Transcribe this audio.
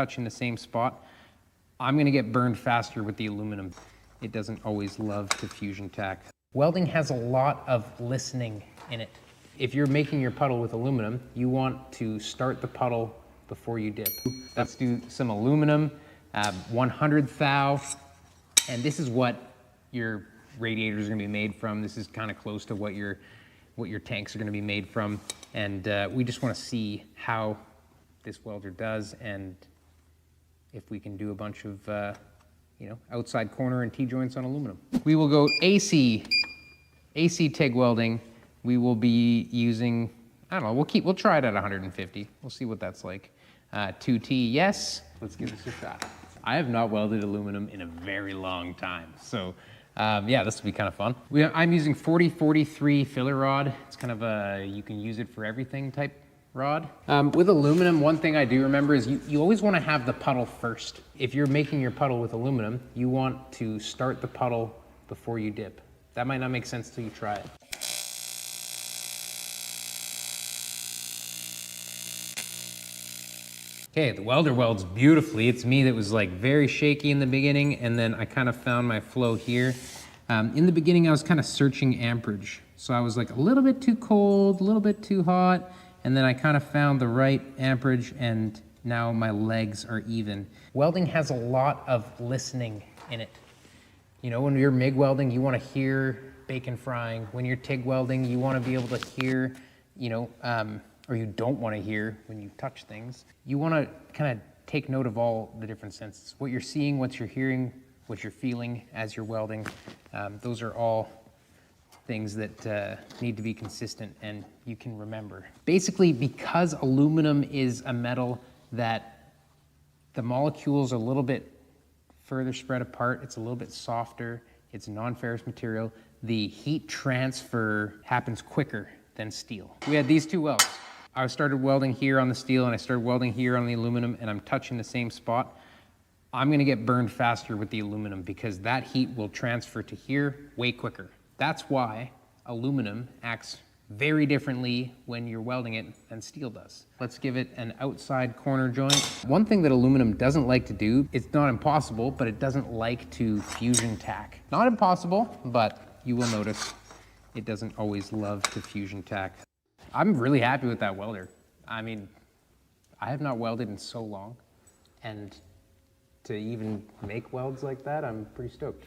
touching the same spot, I'm gonna get burned faster with the aluminum. It doesn't always love to fusion tack. Welding has a lot of listening in it. If you're making your puddle with aluminum, you want to start the puddle before you dip. Let's do some aluminum, 100 thou, and this is what your radiators are gonna be made from. This is kind of close to what your tanks are gonna be made from. And we just wanna see how this welder does and if we can do a bunch of outside corner and T-joints on aluminum. We will go AC TIG welding. We will be using, I don't know, we'll try it at 150. We'll see what that's like. 2T, yes. Let's give this a shot. I have not welded aluminum in a very long time. So yeah, this will be kind of fun. I'm using 4043 filler rod. It's kind of a, you can use it for everything type rod. With aluminum, one thing I do remember is you always want to have the puddle first. If you're making your puddle with aluminum, you want to start the puddle before you dip. That might not make sense till you try it. Okay, the welder welds beautifully. It's me that was like very shaky in the beginning, and then I kind of found my flow here. In the beginning, I was kind of searching amperage. So I was like a little bit too cold, a little bit too hot, and then I kind of found the right amperage, and now my legs are even. Welding has a lot of listening in it. You know, when you're MIG welding, you want to hear bacon frying. When you're TIG welding, you want to be able to hear, or you don't want to hear when you touch things. You want to kind of take note of all the different senses. What you're seeing, what you're hearing, what you're feeling as you're welding. Those are all things that need to be consistent and you can remember. Basically, because aluminum is a metal that the molecules are a little bit further spread apart, it's a little bit softer, it's a non-ferrous material, the heat transfer happens quicker than steel. We had these two welds. I started welding here on the steel and I started welding here on the aluminum, and I'm touching the same spot. I'm gonna get burned faster with the aluminum because that heat will transfer to here way quicker. That's why aluminum acts very differently when you're welding it than steel does. Let's give it an outside corner joint. One thing that aluminum doesn't like to do, it's not impossible, but it doesn't like to fusion tack. Not impossible, but you will notice it doesn't always love to fusion tack. I'm really happy with that welder. I mean, I have not welded in so long, and to even make welds like that, I'm pretty stoked.